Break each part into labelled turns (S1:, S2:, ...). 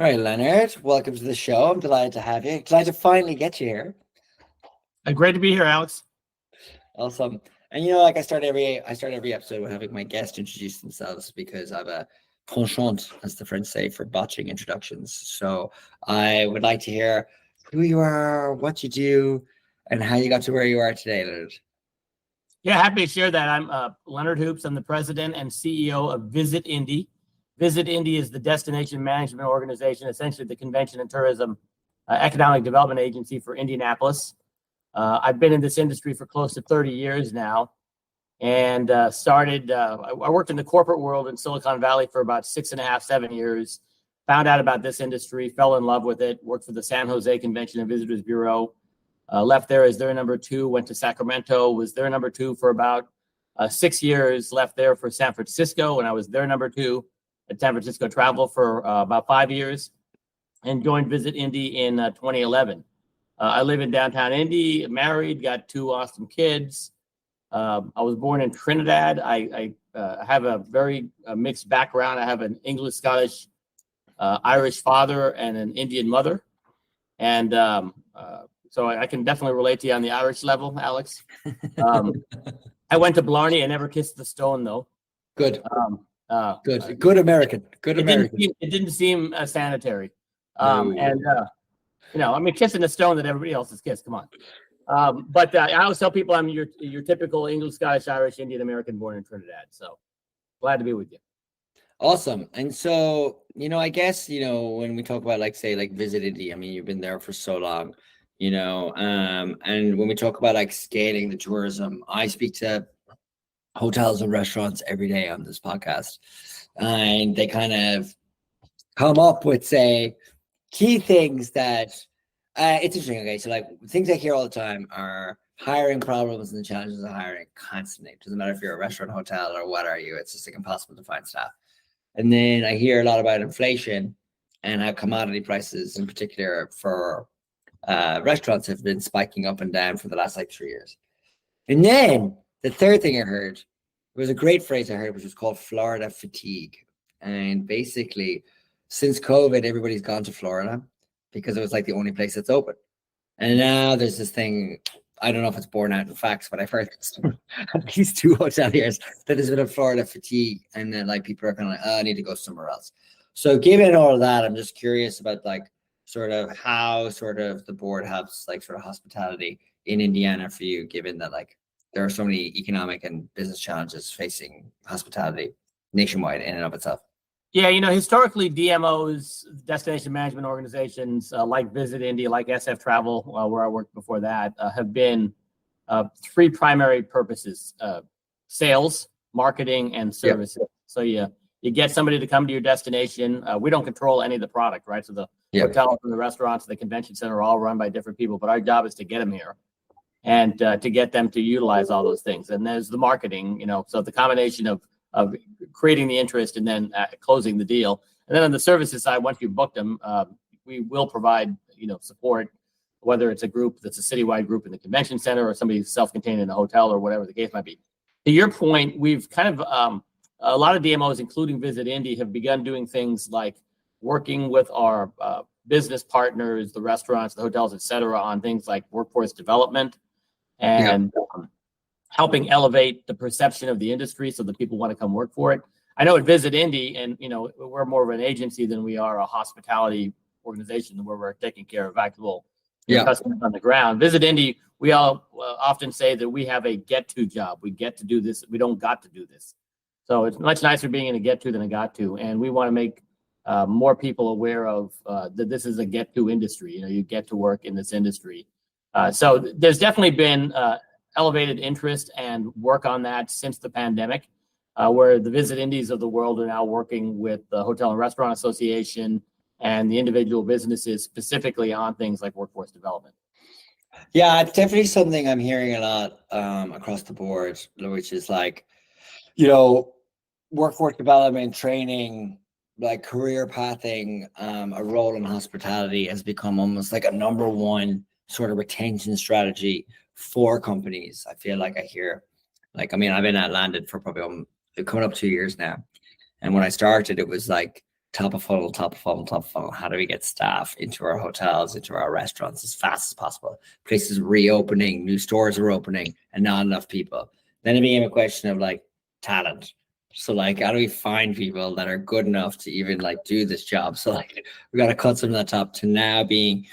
S1: Hi, Leonard. Welcome to the show. I'm delighted to have you. Glad to finally get you here.
S2: Great to be here, Alex.
S1: Awesome. And like I start every episode with having my guests introduce themselves because I have a penchant, as the French say, for botching introductions. So I would like to hear who you are, what you do, and how you got to where you are today, Leonard.
S2: Yeah, happy to share that. I'm Leonard Hoops. I'm the president and CEO of Visit Indy. Visit Indy is the destination management organization, essentially the convention and tourism economic development agency for Indianapolis. I've been in this industry for close to 30 years now, and I worked in the corporate world in Silicon Valley for about 6.5, 7 years, found out about this industry, fell in love with it, worked for the San Jose Convention and Visitors Bureau, left there as their number two, went to Sacramento, was their number two for about 6 years, left there for San Francisco, and I was their number two at San Francisco Travel for about 5 years, and joined Visit Indy in 2011. I live in downtown Indy, married, got two awesome kids. I was born in Trinidad. I have a very mixed background. I have an English, Scottish, Irish father and an Indian mother. And so I can definitely relate to you on the Irish level, Alex. I went to Blarney. I never kissed the stone, though.
S1: Good. Good American. Good American.
S2: It didn't seem sanitary.
S1: No.
S2: Kissing a stone that everybody else has kissed. Come on. But I always tell people I'm your typical English, Scottish, Irish, Indian American born in Trinidad. So glad to be with you.
S1: Awesome. And so, I guess, when we talk about like Visit Indy, I mean, you've been there for so long, and when we talk about like scaling the tourism, I speak to hotels and restaurants every day on this podcast, and they kind of come up with, say, key things that it's interesting. Okay, so like things I hear all the time are hiring problems and the challenges of hiring constantly. It doesn't matter if you're a restaurant, hotel, or what are you, it's just like impossible to find staff. And then I hear a lot about inflation and how commodity prices in particular for restaurants have been spiking up and down for the last 3 years. And then the third thing I heard was a great phrase I heard, which was called Florida fatigue. And basically, since COVID, everybody's gone to Florida because it was like the only place that's open. And now there's this thing, I don't know if it's borne out in facts, but I've heard at least 2 hoteliers that there's been a Florida fatigue, and then like people are kind of like, oh, I need to go somewhere else. So given all of that, I'm just curious about like sort of how sort of the board helps like sort of hospitality in Indiana for you, given that like there are so many economic and business challenges facing hospitality nationwide in and of itself.
S2: Yeah, historically, DMOs, destination management organizations like Visit Indy, like SF Travel, where I worked before that, have been 3 primary purposes: sales, marketing, and services. Yep. So you get somebody to come to your destination. We don't control any of the product, right? So the hotels and the restaurants, the convention center are all run by different people, but our job is to get them here and to get them to utilize all those things. And there's the marketing, so the combination of creating the interest and then closing the deal. And then on the services side, once you've booked them, we will provide, support, whether it's a group that's a citywide group in the convention center or somebody self-contained in a hotel or whatever the case might be. To your point, we've kind of, a lot of DMOs, including Visit Indy, have begun doing things like working with our business partners, the restaurants, the hotels, et cetera, on things like workforce development and helping elevate the perception of the industry so that people want to come work for it. I know at Visit Indy, and we're more of an agency than we are a hospitality organization where we're taking care of actual customers on the ground. Visit Indy, we all often say that we have a get-to job. We get to do this. We don't got to do this. So it's much nicer being in a get-to than a got-to, and we want to make more people aware of that this is a get-to industry. You get to work in this industry. So there's definitely been elevated interest and work on that since the pandemic, where the Visit Indies of the world are now working with the Hotel and Restaurant Association and the individual businesses specifically on things like workforce development.
S1: Yeah, it's definitely something I'm hearing a lot across the board, which is like, workforce development, training, like career pathing, a role in hospitality has become almost like a number one sort of retention strategy for companies. I feel like I hear, I've been at Landed for probably coming up 2 years now. And when I started, it was like top of funnel, top of funnel, top of funnel. How do we get staff into our hotels, into our restaurants as fast as possible? Places reopening, new stores are opening, and not enough people. Then it became a question of like talent. So like, how do we find people that are good enough to even like do this job? So like, we got to cut some of that top to now being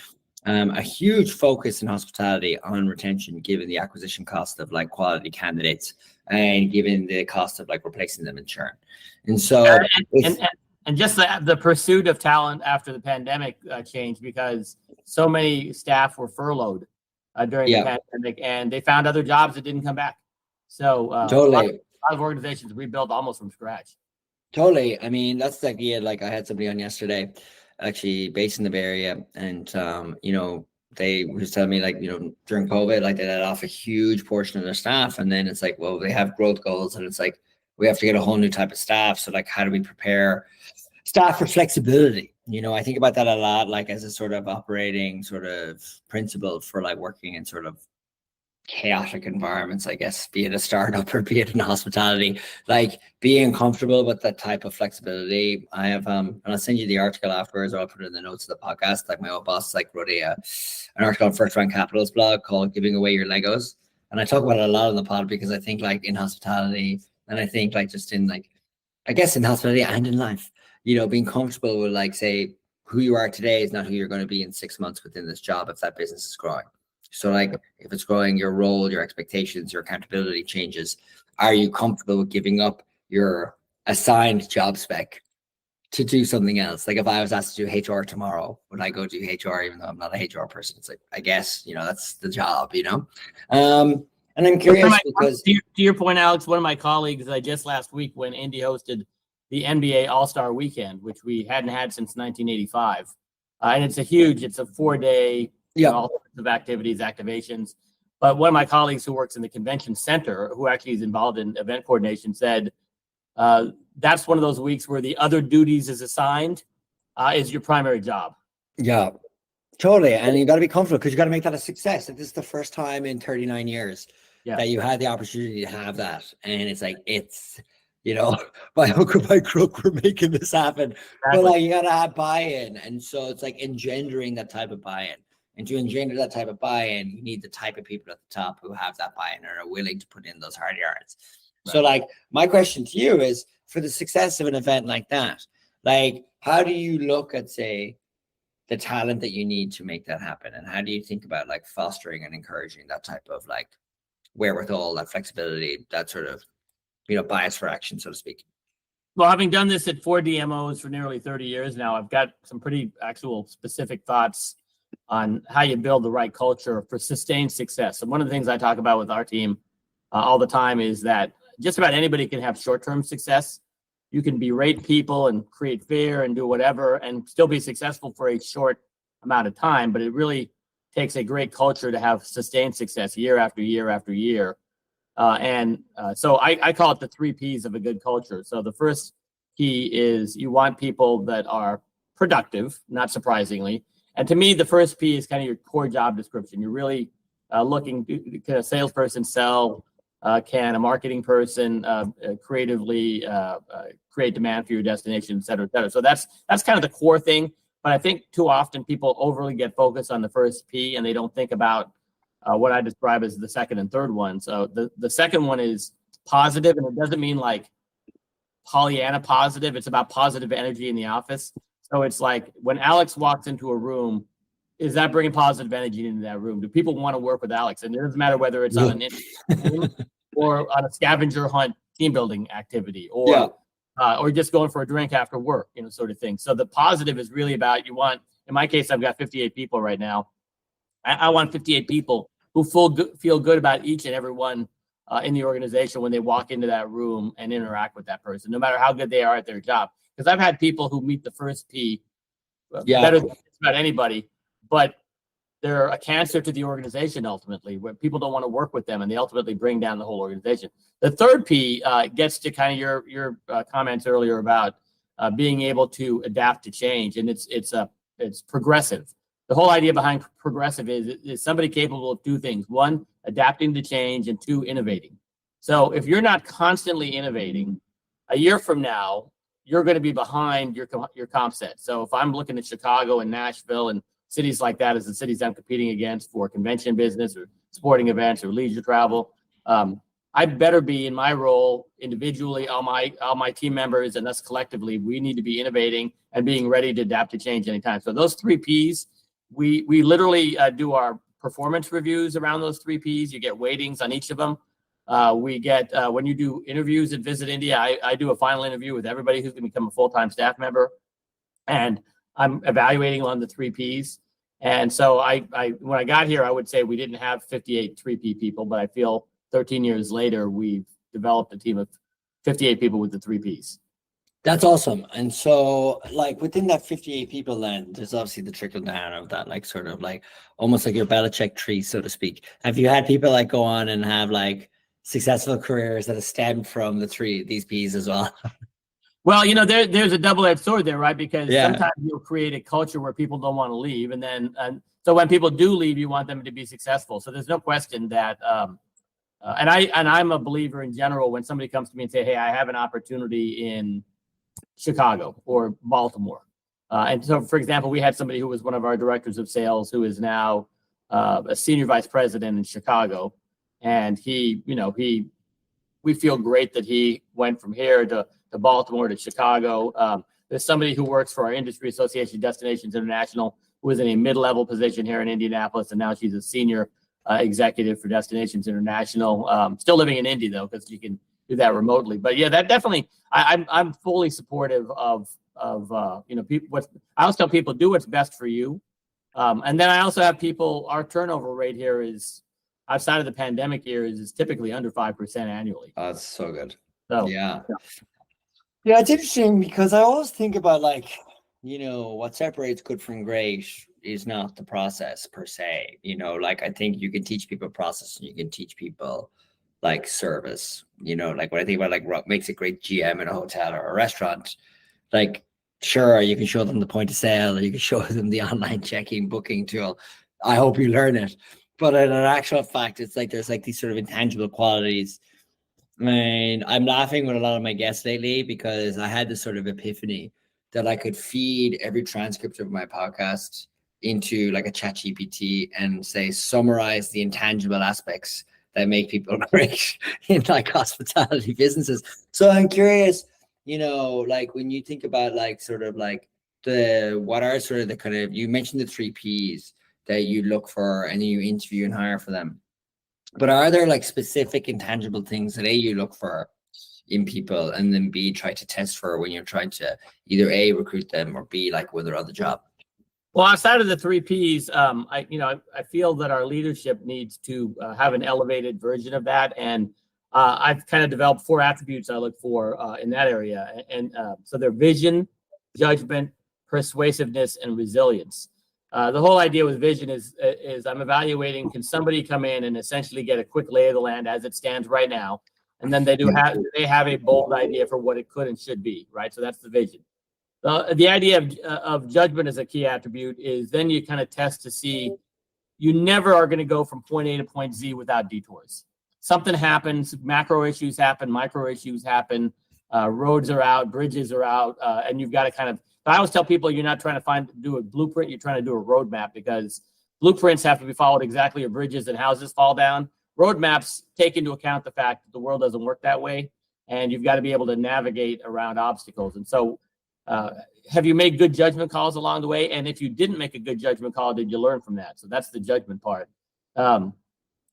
S1: a huge focus in hospitality on retention, given the acquisition cost of like quality candidates and given the cost of like replacing them in churn. And so,
S2: and just the pursuit of talent after the pandemic changed, because so many staff were furloughed during the pandemic, and they found other jobs that didn't come back. So
S1: totally.
S2: A lot of organizations rebuilt almost from scratch.
S1: Totally. I mean, that's the idea. Like I had somebody on yesterday, actually based in the Bay Area, and you know, they were just telling me like, you know, during COVID, like they let off a huge portion of their staff, and then it's like, well, they have growth goals, and it's like we have to get a whole new type of staff. So like, how do we prepare staff for flexibility? You know, I think about that a lot, like as a sort of operating sort of principle for like working in sort of chaotic environments, I guess, be it a startup or be it in hospitality, like being comfortable with that type of flexibility. I have, and I'll send you the article afterwards, or I'll put it in the notes of the podcast. Like my old boss, like wrote an article on First Round Capital's blog called "Giving Away Your Legos," and I talk about it a lot on the pod because I think like in hospitality, and I think like just in like, I guess in hospitality and in life, you know, being comfortable with like, say, who you are today is not who you're going to be in 6 months within this job if that business is growing. So like if it's growing, your role, your expectations, your accountability changes. Are you comfortable with giving up your assigned job spec to do something else? Like if I was asked to do HR tomorrow, would I go do HR even though I'm not a HR person? It's like, I guess, you know, that's the job, you know? And I'm curious because
S2: to your point, Alex, one of my colleagues just last week when Indy hosted the NBA All-Star Weekend, which we hadn't had since 1985. And it's a 4-day, all sorts of activities, activations. But one of my colleagues who works in the convention center, who actually is involved in event coordination, said that's one of those weeks where the other duties is assigned is your primary job.
S1: Yeah, totally. And you got to be comfortable because you got to make that a success. If this is the first time in 39 years that you had the opportunity to have that, and it's like, it's, you know, by hook or by crook, we're making this happen. Exactly. But like, you got to have buy-in. And so it's like engendering that type of buy-in. And to engender that type of buy-in, you need the type of people at the top who have that buy-in and are willing to put in those hard yards. Right. So like, my question to you is, for the success of an event like that, like, how do you look at, say, the talent that you need to make that happen? And how do you think about like fostering and encouraging that type of like wherewithal, that flexibility, that sort of, you know, bias for action, so to speak?
S2: Well, having done this at 4 DMOs for nearly 30 years now, I've got some pretty actual specific thoughts on how you build the right culture for sustained success. And one of the things I talk about with our team all the time is that just about anybody can have short-term success. You can berate people and create fear and do whatever and still be successful for a short amount of time. But it really takes a great culture to have sustained success year after year after year. So I call it the 3 Ps of a good culture. So the first P is you want people that are productive, not surprisingly. And to me, the first P is kind of your core job description. You're really looking, can a salesperson sell? Can a marketing person creatively create demand for your destination, et cetera, et cetera. So that's kind of the core thing. But I think too often people overly get focused on the first P and they don't think about what I describe as the second and third one. So the second one is positive, and it doesn't mean like Pollyanna positive. It's about positive energy in the office. So it's like when Alex walks into a room, is that bringing positive energy into that room? Do people want to work with Alex? And it doesn't matter whether it's on an team or on a scavenger hunt team building activity or just going for a drink after work, you know, sort of thing. So the positive is really about, you want, in my case, I've got 58 people right now. I want 58 people who feel good about each and every one in the organization when they walk into that room and interact with that person, no matter how good they are at their job. Because I've had people who meet the first P better than just about anybody, but they're a cancer to the organization ultimately, where people don't want to work with them and they ultimately bring down the whole organization. The third P gets to kind of your comments earlier about being able to adapt to change, and it's progressive. The whole idea behind progressive is somebody capable of 2 things: 1, adapting to change, and 2, innovating. So if you're not constantly innovating, a year from now, you're going to be behind your comp set. So if I'm looking at Chicago and Nashville and cities like that as the cities I'm competing against for convention business or sporting events or leisure travel, I better be in my role individually, all my team members and us collectively, we need to be innovating and being ready to adapt to change anytime. So those 3 Ps, we literally do our performance reviews around those 3 Ps. You get weightings on each of them. We get, when you do interviews at Visit Indy, I do a final interview with everybody who's going to become a full-time staff member. And I'm evaluating on the 3 Ps. And so when I got here, I would say we didn't have 58 3P people, but I feel 13 years later, we've developed a team of 58 people with the 3 Ps.
S1: That's awesome. And so like within that 58 people, then there's obviously the trickle down of that, like sort of like almost like your Belichick tree, so to speak. Have you had people like go on and have like successful careers that have stemmed from these Ps as well?
S2: Well, there's a double-edged sword there, right? Because sometimes you'll create a culture where people don't want to leave. And so when people do leave, you want them to be successful. So there's no question that, and I'm a believer in general, when somebody comes to me and say, hey, I have an opportunity in Chicago or Baltimore. And so, for example, we had somebody who was one of our directors of sales who is now a senior vice president in Chicago. And we feel great that he went from here to Baltimore to Chicago. There's somebody who works for our industry association, Destinations International, who was in a mid-level position here in Indianapolis, and now she's a senior executive for Destinations International. Still living in Indy, though, because you can do that remotely. But yeah, that definitely, I'm fully supportive of people. I always tell people, do what's best for you. And then I also have people, our turnover rate here is, outside of the pandemic years, is typically under 5% annually.
S1: Oh, that's so good.
S2: So
S1: yeah, it's interesting because I always think about like, what separates good from great is not the process per se. Like I think you can teach people process and you can teach people like service. Like when I think about like what makes a great GM in a hotel or a restaurant, like sure, you can show them the point of sale or you can show them the online checking booking tool. I hope you learn it. But in an actual fact, it's like there's like these sort of intangible qualities. And I'm laughing with a lot of my guests lately because I had this sort of epiphany that I could feed every transcript of my podcast into like a chat GPT and say, summarize the intangible aspects that make people great in like hospitality businesses. So I'm curious, like when you think about like sort of like what are sort of the kind of, you mentioned the 3 Ps that you look for and then you interview and hire for them. But are there like specific intangible things that A, you look for in people and then B, try to test for when you're trying to either A, recruit them or B, like when they're on the job?
S2: Well, outside of the 3 Ps, I feel that our leadership needs to have an elevated version of that. And I've kind of developed 4 attributes I look for in that area. And so they're vision, judgment, persuasiveness, and resilience. The whole idea with vision is I'm evaluating, can somebody come in and essentially get a quick lay of the land as it stands right now, and then they have a bold idea for what it could and should be, right? So that's the vision. The idea of judgment as a key attribute is then you kind of test to see you never are going to go from point A to point Z without detours. Something happens, macro issues happen, micro issues happen, roads are out, bridges are out, and you've got to kind of, I always tell people you're not trying to do a blueprint, you're trying to do a roadmap, because blueprints have to be followed exactly as bridges and houses fall down. Roadmaps take into account the fact that the world doesn't work that way, and you've got to be able to navigate around obstacles. And so have you made good judgment calls along the way? And if you didn't make a good judgment call, did you learn from that? So that's the judgment part. The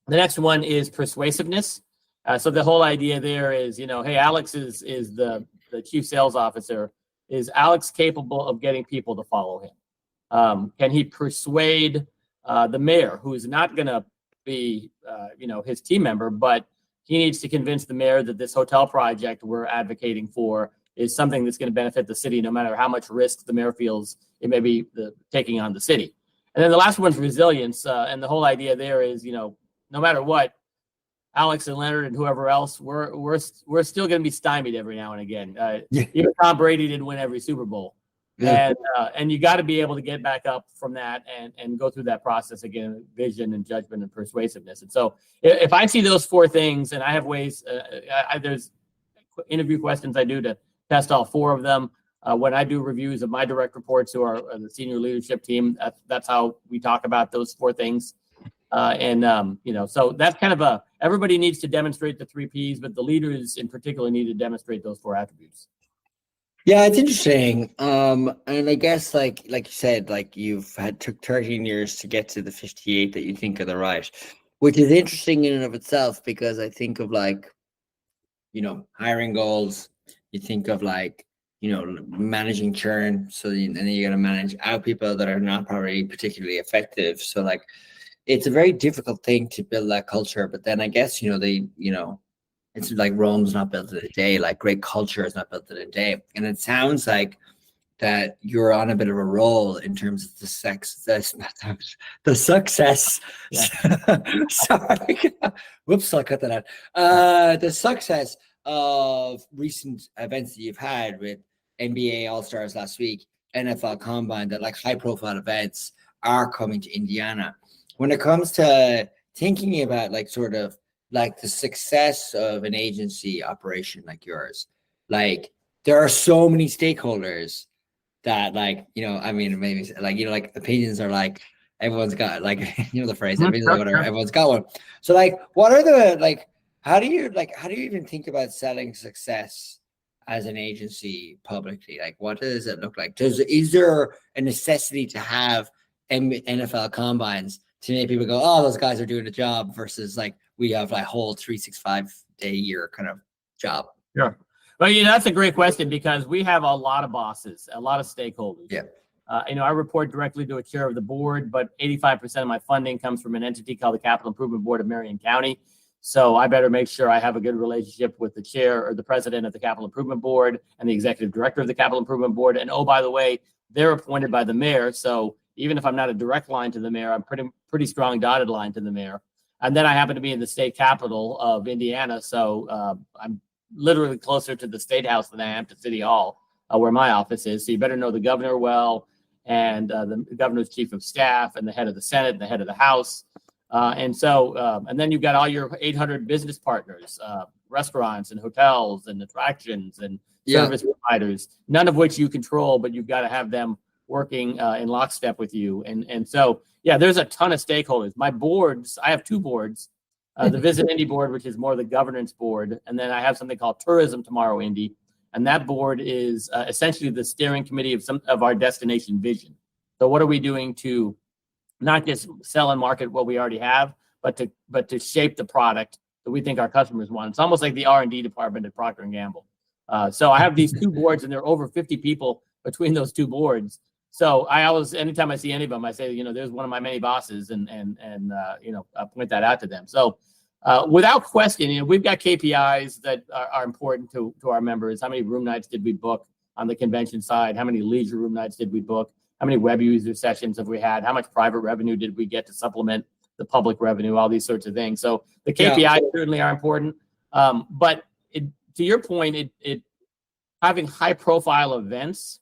S2: next one is persuasiveness. So the whole idea there is, hey, Alex is the chief sales officer. Is Alex capable of getting people to follow him? Can he persuade the mayor, who is not going to be, his team member, but he needs to convince the mayor that this hotel project we're advocating for is something that's going to benefit the city, no matter how much risk the mayor feels it may be taking on the city. And then the last one's resilience. And the whole idea there is, no matter what, Alex and Leonard and whoever else, we're still going to be stymied every now and again. Even Tom Brady didn't win every Super Bowl, and you got to be able to get back up from that and go through that process again: vision and judgment and persuasiveness. And so, if I see those 4 things, and I have ways, there's interview questions I do to test all 4 of them. When I do reviews of my direct reports who are the senior leadership team, that's how we talk about those 4 things. So that's kind of everybody needs to demonstrate the 3 Ps, but the leaders in particular need to demonstrate those 4 attributes.
S1: Yeah, it's interesting. And I guess like you said, like took 13 years to get to the 58 that you think are the right, which is interesting in and of itself, because I think of like, hiring goals, you think of like, managing churn. So and then you got to manage out people that are not probably particularly effective. So like, it's a very difficult thing to build that culture. But then I guess, it's like Rome's not built in a day, like great culture is not built in a day. And it sounds like that you're on a bit of a roll in terms of the success.
S2: Yeah.
S1: Sorry. Whoops, I'll cut that out. The success of recent events that you've had with NBA All-Stars last week, NFL Combine, that like high profile events are coming to Indiana. When it comes to thinking about like sort of like the success of an agency operation like yours, like there are so many stakeholders that like, maybe like, like opinions are like, everyone's got like, the phrase, everyone's got one. So like, what are the, like, how do you even think about selling success as an agency publicly? Like, what does it look like? Is there a necessity to have NFL combines to make people go, oh, those guys are doing a job, versus like we have like whole 365-day year kind of job?
S2: Yeah. Well, that's a great question, because we have a lot of bosses, a lot of stakeholders.
S1: Yeah.
S2: I report directly to a chair of the board, but 85% of my funding comes from an entity called the Capital Improvement Board of Marion County. So I better make sure I have a good relationship with the chair or the president of the Capital Improvement Board and the executive director of the Capital Improvement Board. And oh, by the way, they're appointed by the mayor. So even if I'm not a direct line to the mayor, I'm pretty strong dotted line to the mayor. And then I happen to be in the state capital of Indiana. So I'm literally closer to the State House than I am to City Hall, where my office is. So you better know the governor well, and the governor's chief of staff, and the head of the Senate, and the head of the House. And then you've got all your 800 business partners, restaurants and hotels and attractions and service providers, none of which you control, but you've got to have them working in lockstep with you. So there's a ton of stakeholders. My boards, I have 2 boards, the Visit Indy board, which is more the governance board. And then I have something called Tourism Tomorrow Indy. And that board is essentially the steering committee of some of our destination vision. So what are we doing to not just sell and market what we already have, but to shape the product that we think our customers want? It's almost like the R&D department at Procter & Gamble. So I have these 2 boards, and there are over 50 people between those 2 boards. So I always, anytime I see any of them, I say, there's one of my many bosses, and I point that out to them. So without question, we've got KPIs that are important to our members. How many room nights did we book on the convention side? How many leisure room nights did we book? How many web user sessions have we had? How much private revenue did we get to supplement the public revenue? All these sorts of things. So the KPIs certainly are important. But to your point, having high profile events,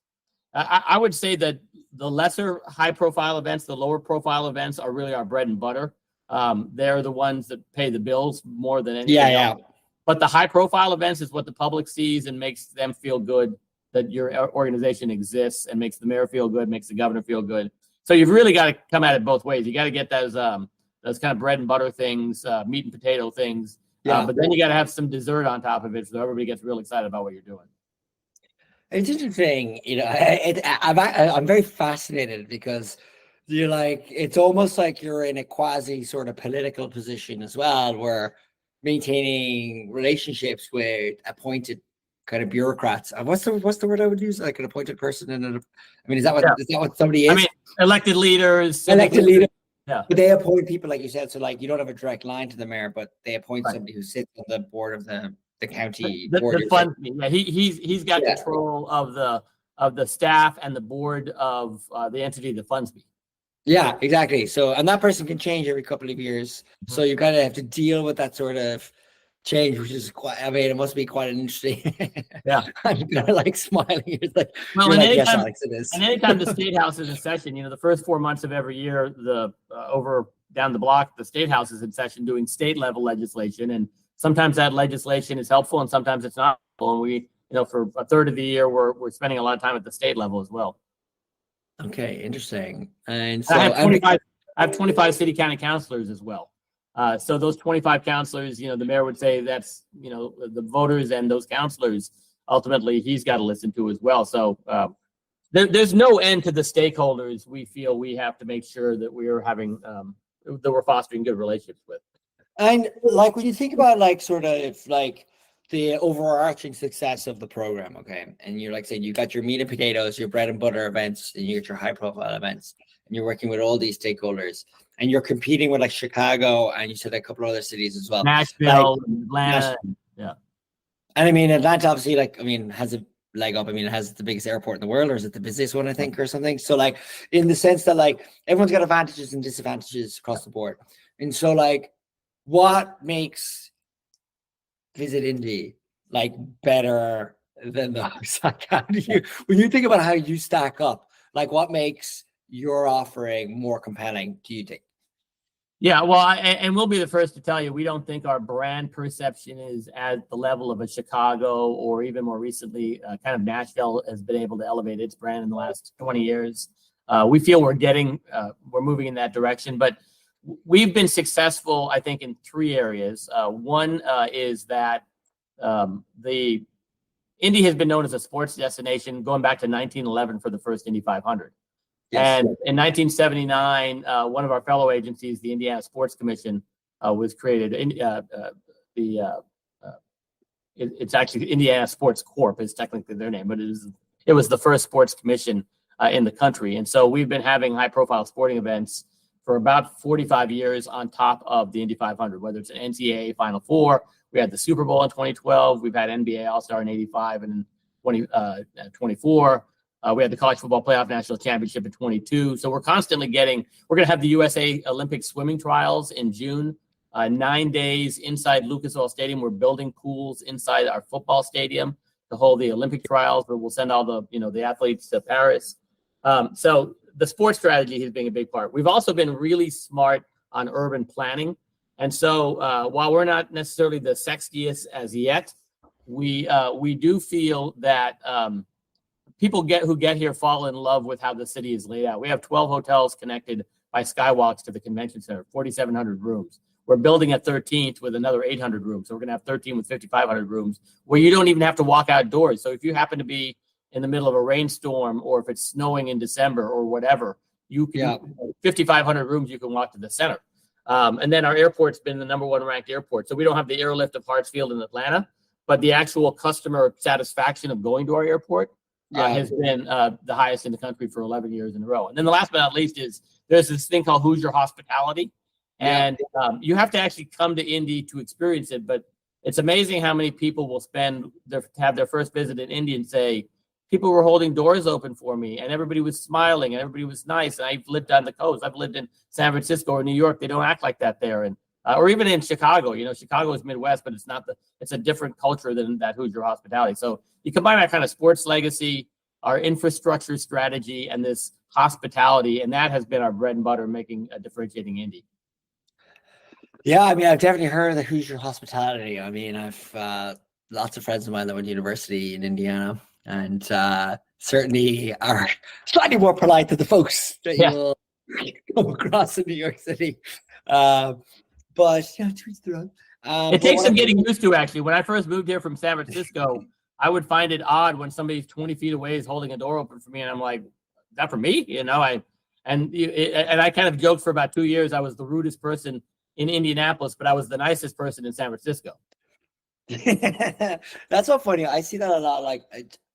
S2: I would say that the lesser high profile events, the lower profile events, are really our bread and butter. They're the ones that pay the bills more than anything else. But the high profile events is what the public sees and makes them feel good that your organization exists, and makes the mayor feel good, makes the governor feel good. So you've really got to come at it both ways. You got to get those kind of bread and butter things, meat and potato things. But then you got to have some dessert on top of it, so everybody gets real excited about what you're doing.
S1: It's interesting, I'm very fascinated, because you're like, it's almost like you're in a quasi sort of political position as well, where maintaining relationships with appointed kind of bureaucrats. What's the word I would use? Like an appointed person, and is that what somebody is?
S2: Elected leaders.
S1: Yeah. But they appoint people, like you said. So like, you don't have a direct line to the mayor, but they appoint somebody who sits on the board of the county board.
S2: The fund, he's got control of the staff and the board of the entity that funds me.
S1: Yeah, exactly. So, and that person can change every couple of years. Mm-hmm. So you kind of have to deal with that sort of change, which is quite, it must be quite an interesting.
S2: Yeah.
S1: I'm kind of like smiling. It's like,
S2: well, and
S1: like,
S2: anytime,
S1: Alex, it is.
S2: And anytime the State House is in session, the first 4 months of every year, over down the block, the State House is in session doing state level legislation. And sometimes that legislation is helpful and sometimes it's not helpful. And for a third of the year, we're spending a lot of time at the state level as well.
S1: Okay, interesting. And so
S2: I have 25 city county councilors as well. So those 25 councilors, the mayor would say that's, the voters and those councilors, ultimately he's got to listen to as well. So there's no end to the stakeholders we feel we have to make sure that we're having, that we're fostering good relationships with.
S1: And like when you think about like sort of like the overarching success of the program, okay, and you're like saying you got your meat and potatoes, your bread and butter events, and you get your high profile events, and you're working with all these stakeholders, and you're competing with like Chicago, and you said a couple of other cities as well,
S2: Nashville, Atlanta, yeah.
S1: And I mean, Atlanta obviously, like, I mean, has a leg up. I mean, it has the biggest airport in the world, or is it the busiest one, I think, or something? So like, in the sense that like everyone's got advantages and disadvantages across the board, and so like, what makes Visit Indy like better than those? Like, how do you, when you think about how you stack up, like what makes your offering more compelling, do you think?
S2: Yeah, well, and we'll be the first to tell you, we don't think our brand perception is at the level of a Chicago, or even more recently, kind of Nashville has been able to elevate its brand in the last 20 years. We feel we're moving in that direction, but we've been successful, I think, in three areas. One is that the Indy has been known as a sports destination going back to 1911 for the first Indy 500. Yes. And in 1979, one of our fellow agencies, the Indiana Sports Commission, was created. It's actually Indiana Sports Corp is technically their name, but it was the first sports commission in the country. And so we've been having high-profile sporting events for about 45 years on top of the Indy 500, whether it's an NCAA Final Four. We had the Super Bowl in 2012. We've had NBA All-Star in 85 and 24. We had the College Football Playoff National Championship in 22. So we're constantly we're going to have the USA Olympic swimming trials in June, 9 days inside Lucas Oil Stadium. We're building pools inside our football stadium to hold the Olympic trials, where we'll send all the athletes to Paris. So the sports strategy has been a big part. We've also been really smart on urban planning. And so while we're not necessarily the sexiest as yet, we do feel that people who get here fall in love with how the city is laid out. We have 12 hotels connected by skywalks to the convention center, 4,700 rooms. We're building a 13th with another 800 rooms. So we're going to have 13 with 5,500 rooms where you don't even have to walk outdoors. So if you happen to be in the middle of a rainstorm, or if it's snowing in December or whatever, you can 5,500 rooms, you can walk to the center. And then our airport's been the #1 ranked airport. So we don't have the airlift of Hartsfield in Atlanta, but the actual customer satisfaction of going to our airport has been the highest in the country for 11 years in a row. And then the last but not least is there's this thing called Hoosier hospitality. And you have to actually come to Indy to experience it. But it's amazing how many people will have their first visit in Indy and say, people were holding doors open for me, and everybody was smiling, and everybody was nice. And I've lived on the coast. I've lived in San Francisco or New York. They don't act like that there. And or even in Chicago. Chicago is Midwest, but it's a different culture than that Hoosier hospitality. So you combine that kind of sports legacy, our infrastructure strategy, and this hospitality, and that has been our bread and butter, differentiating Indy. Yeah,
S1: I mean, I've definitely heard of the Hoosier hospitality. I mean, I've lots of friends of mine that went to university in Indiana, and certainly are slightly more polite than the folks that you will come across in New York City. But to each their own.
S2: It takes some getting used to, actually. When I first moved here from San Francisco, I would find it odd when somebody 20 feet away is holding a door open for me, and I'm like, "Is that for me?" And I kind of joked for about 2 years. I was the rudest person in Indianapolis, but I was the nicest person in San Francisco.
S1: That's so funny. I see that a lot. Like,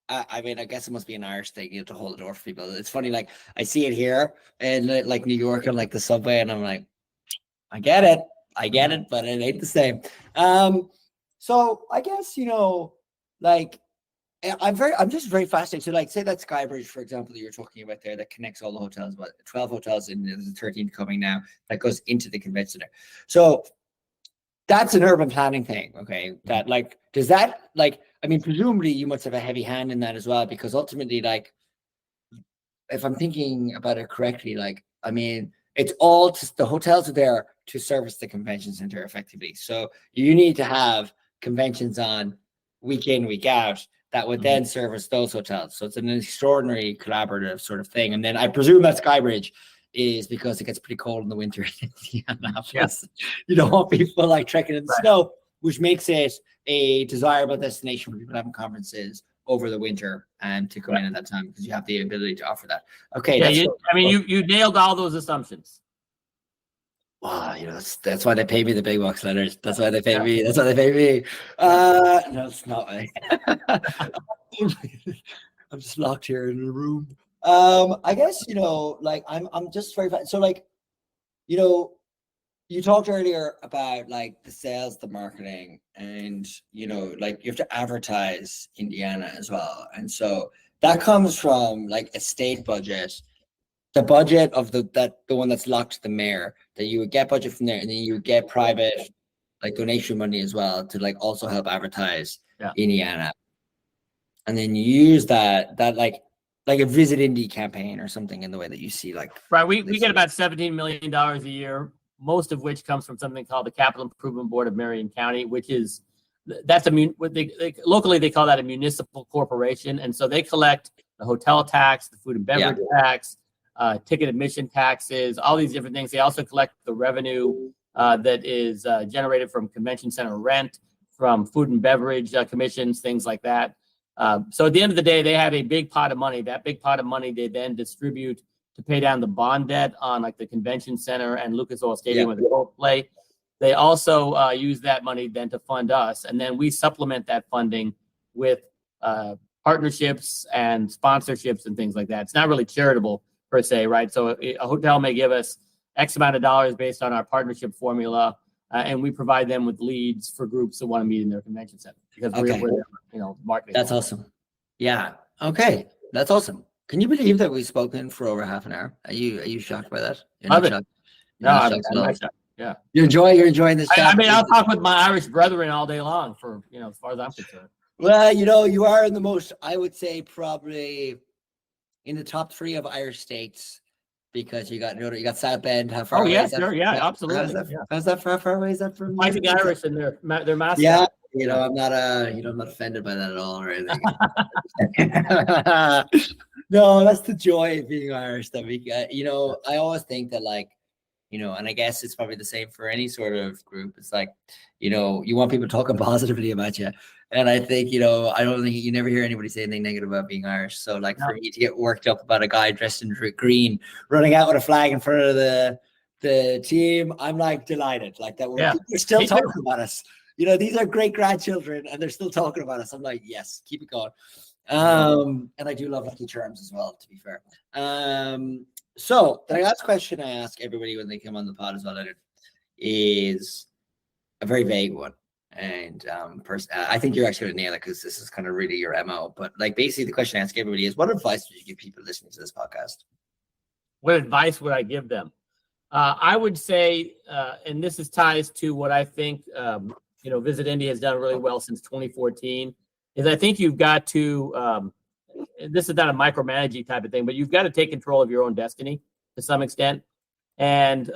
S1: I mean, I guess it must be an Irish thing, to hold the door for people. It's funny. Like, I see it here in like New York and like the subway, and I'm like, I get it, but it ain't the same. So I guess, like, I'm just very fascinated. So like, say that Skybridge, for example, that you're talking about there, that connects all the hotels, but 12 hotels, and there's a 13th coming now that goes into the convention center. So that's an urban planning thing. Okay. That like, does that like, I mean, presumably you must have a heavy hand in that as well, because ultimately, like, if I'm thinking about it correctly, like, I mean, it's all the hotels are there to service the convention center effectively. So you need to have conventions on week in, week out, that would then service those hotels. So it's an extraordinary collaborative sort of thing. And then I presume that Skybridge is because it gets pretty cold in the winter in Indianapolis. You don't want people like trekking in the snow, which makes it a desirable destination for people having conferences over the winter and to come in at that time because you have the ability to offer that. Okay.
S2: Yeah, you nailed all those assumptions.
S1: Wow, that's why they pay me the big bucks, Leonard. That's why they pay me. That's why they pay me. No, it's not. I'm just locked here in a room. I guess like I'm just very so like you talked earlier about like the sales, the marketing, and like you have to advertise Indiana as well, and so that comes from like a state budget. The budget of the one that's locked to the mayor, that you would get budget from there, and then you would get private like donation money as well to like also help advertise Indiana, and then you use that like a Visit Indy campaign or something in the way that you see like
S2: we get about $17 million a year, most of which comes from something called the Capital Improvement Board of Marion County, which is locally they call that a municipal corporation, and so they collect the hotel tax, the food and beverage tax, ticket admission taxes, all these different things. They also collect the revenue that is generated from convention center rent, from food and beverage commissions, things like that. So at the end of the day, they have a big pot of money. That big pot of money they then distribute to pay down the bond debt on like the convention center and Lucas Oil Stadium where the Colts play. They also use that money then to fund us, and then we supplement that funding with partnerships and sponsorships and things like that. It's not really charitable per se, right? So a hotel may give us X amount of dollars based on our partnership formula, and we provide them with leads for groups that want to meet in their convention center because we're marketing.
S1: That's awesome. Yeah. Okay. That's awesome. Can you believe that we've spoken for over half an hour? Are you shocked by that?
S2: I'm not shocked. Yeah.
S1: You're enjoying this chat.
S2: I mean, I'll talk with my Irish brethren all day long for as far as I'm concerned.
S1: Well, you are in the most, I would say, probably in the top 3 of Irish states, because you got South Bend. How far?
S2: Oh yeah, sure, absolutely.
S1: How's that? How far away is that from?
S2: I think Irish and their mascot.
S1: Yeah, I'm not I'm not offended by that at all or anything. No, that's the joy of being Irish that we get. I always think that like, and I guess it's probably the same for any sort of group. It's like, you want people talking positively about you. And I think, I don't think you never hear anybody say anything negative about being Irish. So like for me to get worked up about a guy dressed in green, running out with a flag in front of the team, I'm like delighted. Like that we're still talking about us. These are great grandchildren and they're still talking about us. I'm like, yes, keep it going. And I do love Lucky Charms as well, to be fair. So the last question I ask everybody when they come on the pod as well, Leonard, is a very vague one. And I think you're actually going to nail it because this is kind of really your MO. But like basically the question I ask everybody is, what advice would you give people listening to this podcast?
S2: What advice would I give them? I would say, and this ties to what I think, Visit Indy has done really well since 2014, is I think you've got to, this is not a micromanaging type of thing, but you've got to take control of your own destiny to some extent. And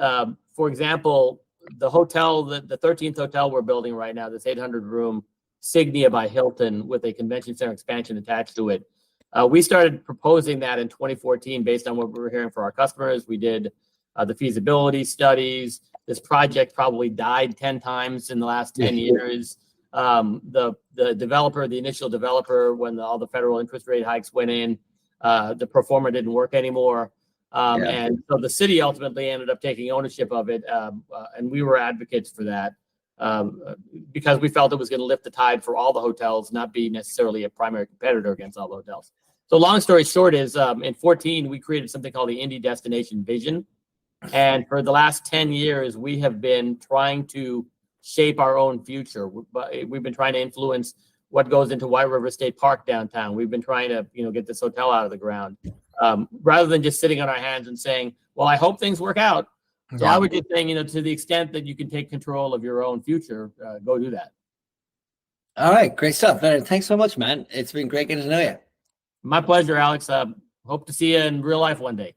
S2: for example, the hotel, the 13th hotel we're building right now, this 800-room Signia by Hilton with a convention center expansion attached to it. We started proposing that in 2014 based on what we were hearing for our customers. We did the feasibility studies. This project probably died 10 times in the last 10 years. The developer, the initial developer, when all the federal interest rate hikes went in, the pro forma didn't work anymore. And so the city ultimately ended up taking ownership of it. And we were advocates for that because we felt it was going to lift the tide for all the hotels, not be necessarily a primary competitor against all the hotels. So long story short is in 14, we created something called the Indy Destination Vision. And for the last 10 years, we have been trying to shape our own future. We've been trying to influence what goes into White River State Park downtown. We've been trying to, get this hotel out of the ground. Rather than just sitting on our hands and saying, well, I hope things work out. So I would just saying, to the extent that you can take control of your own future, go do that.
S1: All right. Great stuff. Thanks so much, man. It's been great getting to know you.
S2: My pleasure, Alex. Hope to see you in real life one day.